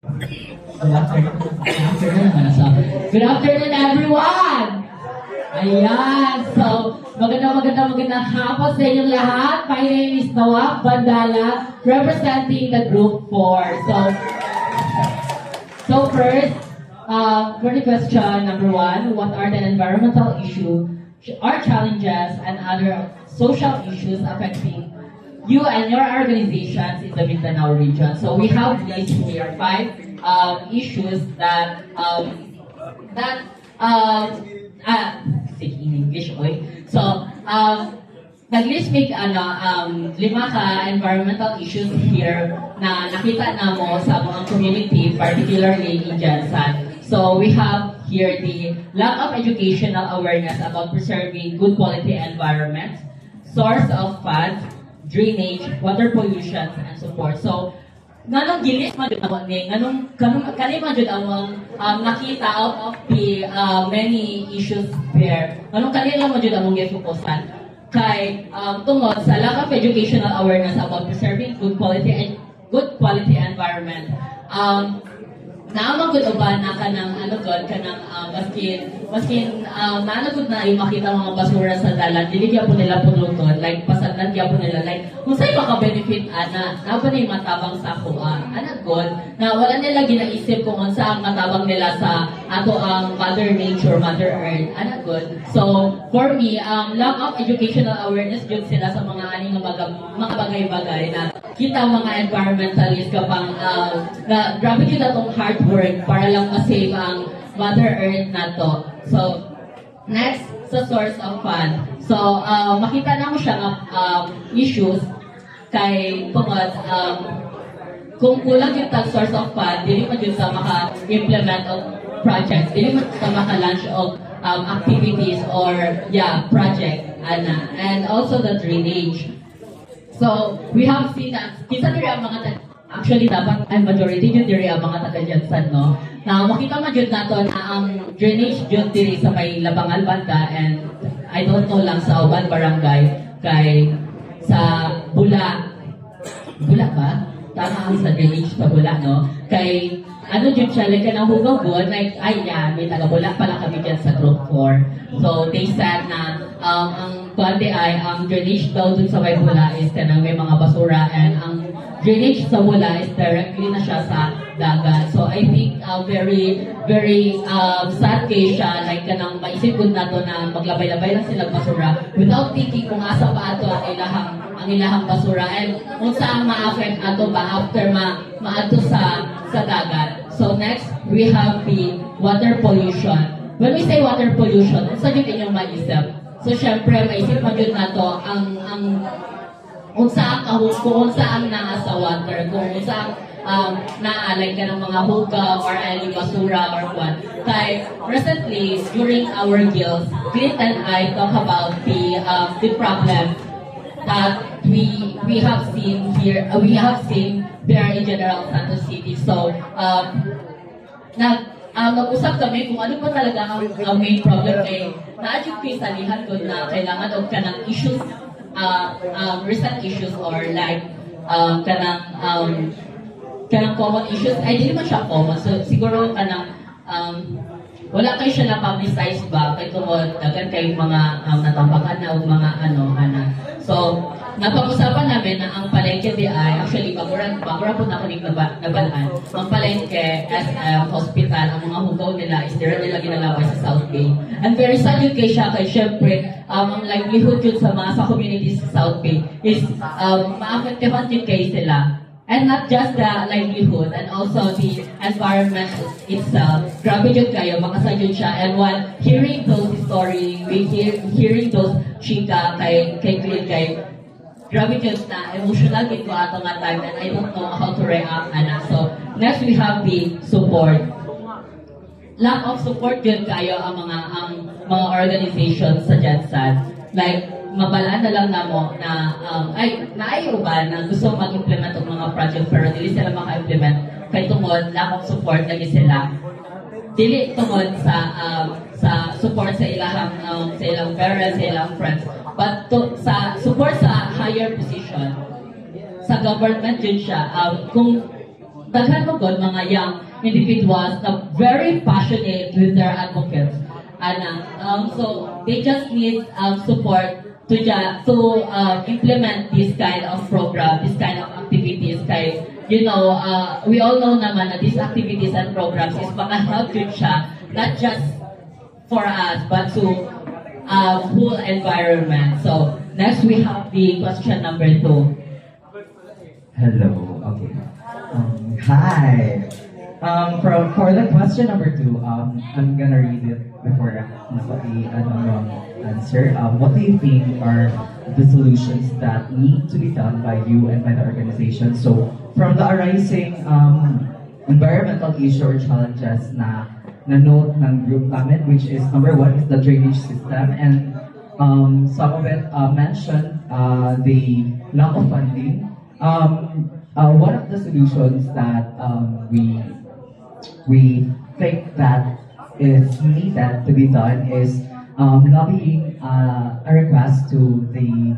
Good afternoon. Good afternoon naman sa. Good afternoon, everyone! Ayan, so magandang hapon sa inyong lahat. My name is Nawab Bandala, representing the Group 4. So first, for the question number 1, what are the environmental issues, or challenges, and other social issues affecting you and your organizations in the Mindanao region? So we have listed here 5 issues that speak in English, oy. So, nag-list make 5 ka environmental issues here na nakita na mo sa mga community, particularly in Jansan. So, we have here the lack of educational awareness about preserving good quality environment, source of funds, drainage, water pollution, and support. So, nanong gilis man jud ako ni kanay man jud among nakita out of the many issues there. Kanong kanila man jud among gifokusan kay tungod sa lack of educational awareness about preserving good quality environment. Naamang gud uban na kanang kanang maskin naanagod na yung makita mga basura sa dalan, dili gyapon nila puluton, like pasagdan gyapon nila, like unsay maka-benefit na pa ni matabang sa kuha. Anagod na wala nila ginaisip kung unsa ang matabang nila sa ato ang Mother Nature, Mother Earth. Anagod. So for me, lack of educational awareness jud sila sa mga aning mga bagay-bagay na kita mga environmentalist kapang na grabe jud atong hard work para lang ma-save ang Mother Earth na to. So, next, sa source of fund. So, makita na mo siya ng issues kay tungod, kung kulang yung source of fund, dili man yun sa maka-implement of projects, dili man sa maka-launch of activities or, project. And also the drainage. So, we have seen that, kita diri ang mga actually, dapat ang majority yun diri ang mga taga-Jansan, no? Na makita man yun nato na ang drainage yun diri sa may Labangal Banda and I don't know lang sa Uban Barangay kay sa Bula ba? Tama ang sa drainage sa Bula, no? Kay yun siya, like kanang hugaw good, like, may taga-Bula pala kami dyan sa Group 4. So, they said na ang kuwante ay ang drainage daw dun sa may Bula is kanang may mga basura and ang drainage sa Bula is directly na siya sa dagat. So I think very sad case siya, like kanang maisip ko na to na maglabay-labay lang sila basura without thinking kung asa pa ato ang ilahang basura and kung saan ma-affect ato ba after maato sa dagat. So next, we have the water pollution. When we say water pollution, ano sa yun inyong maisip? So syempre, maisip mo yun na to kung saan naa sa water, kung saan naalay ka ng mga hugaw or any basura or what. Kaya recently, during our guilds, Clint and I talk about the problem that we have seen here, there in General Santos City. So, nag-usap kami kung ano pa talaga ang main problem kay na-adjust ko yung salihan ko na kailangan o ka ng issues, recent issues or like kanang common issues ay di naman siya common, so siguro kanang wala kayo siya na-publicize ba kay tungod dagan kay mga natambakan na o mga so napag-usapan namin na ang palengke di ay actually bagura po na kuning nabalaan ang palengke SM hospital ang mga hugaw nila is dire nila ginalaway sa South Bay and very sad yun kay siya kay syempre ang livelihood yun sa communities sa South Bay is ma-affectehan yun kay sila. And not just the livelihood, and also the environment itself. Grabe yun kayo, makasad yun siya. And while hearing those stories, hearing those chika kay Clint, grabe yun na emotional gito ato nga time and I don't know how to react. So, next we have the support. Lack of support yun kayo ang mga organizations sa Jansan. Like, mabalaan na lang namo na naayo ba na gusto mag-implement ng mga project pero dili sila maka-implement kay tungod lack of support lagi sila dili tungod sa support sa ilang parents, sa ilang friends, but sa support sa higher position sa government yun siya. Kung daghan mo god mga young individuals na very passionate with their advocates. So they just need support to implement this kind of program, this kind of activities. Kaya, we all know naman na these activities and programs is maka-help yun siya, not just for us, but to whole environment. So next we have the question number 2. Hello. Okay. Hi. For the question number 2, I'm gonna read it before the answer. What do you think are the solutions that need to be done by you and by the organization? So, from the arising environmental issue or challenges na note ng group namin, which is number 1 is the drainage system, and some of it mentioned the lack of funding. One of the solutions that we think that is needed to be done is lobbying a request to the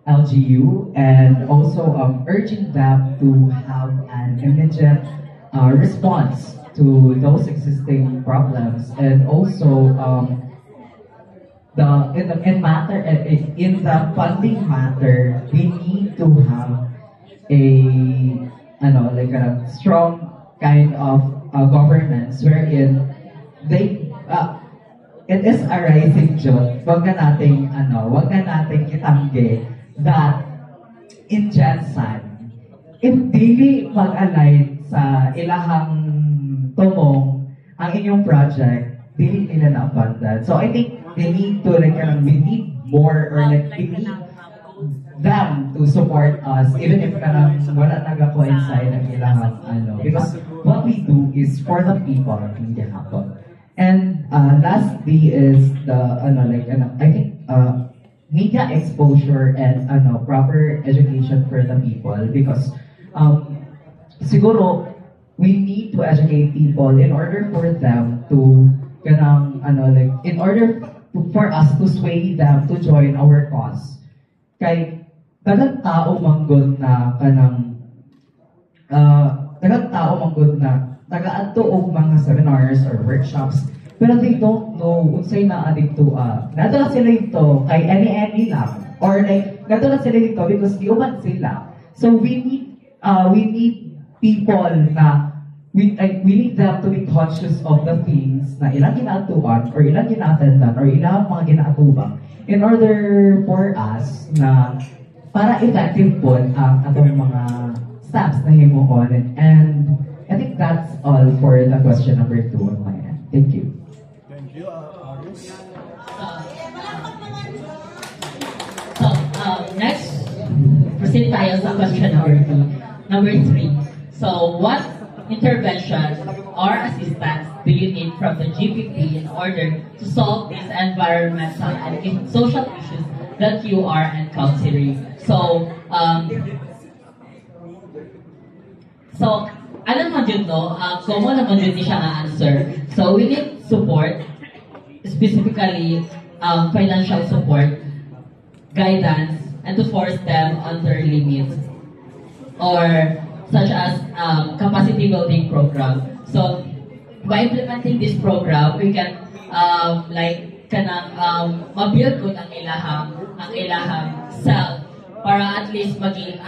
LGU and also urging them to have an immediate response to those existing problems, and also in the funding matter, we need to have a strong kind of governance wherein it is a rising joke. Wag na nating itanggi that in Gensan, if dili mag-align sa ilahang tumong ang inyong project, dili nila na-funded. So I think they need to we need more, or we need them to support us even if wala nag-coincide ang ilahang because what we do is for the people, hindi hapon. And lastly is the I think media exposure and proper education for the people, because siguro we need to educate people in order for them to in order for us to sway them to join our cause. Kay daghang tao manggod na taga-adto og mga seminars or workshops, pero they don't know unsay naa dito. Nadala sila ito kay any lang, or nadala sila dito because di uban sila. So we need people na we need them to be conscious of the things na ilang ginatuan or ilang ginatendan or ilang mga ginaatubang in order for us na para effective po ang atong mga steps na himuon. And I think that's all for the question number 2 on my end. Thank you. Thank you, Aris. Next, proceed tayo sa question number 2. Number 3. So, what intervention or assistance do you need from the GPP in order to solve these environmental and social issues that you are encountering? So, alam mo dyan, no? Common naman dyan siya nga answer. So, we need support, specifically financial support, guidance, and to force them on their limits, or such as capacity building program. So, by implementing this program, we can mabuild ko ang ilahang self para at least maging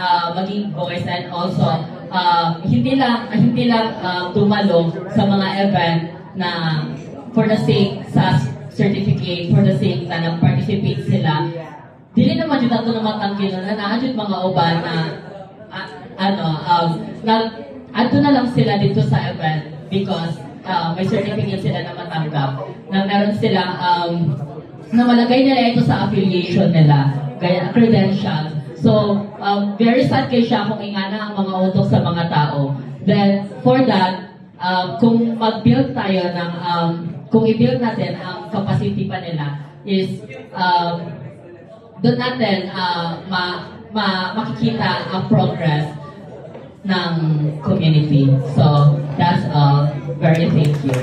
voice, and also hindi lang dumalo sa mga event na for the sake sa certificate, for the sake na nag-participate sila. Dili naman dito ito na matanggi na naadyo mga uban na ato na lang sila dito sa event because may certificate sila na matanggap, na meron silang na malagay nila ito sa affiliation nila, kaya credentials. So, very sad kay siya kung ingana ang mga utok sa mga tao. Then, for that, kung mag-build tayo ng, kung i-build natin ang capacity pa nila, is, doon natin makikita ang progress ng community. So, that's all. Very thank you.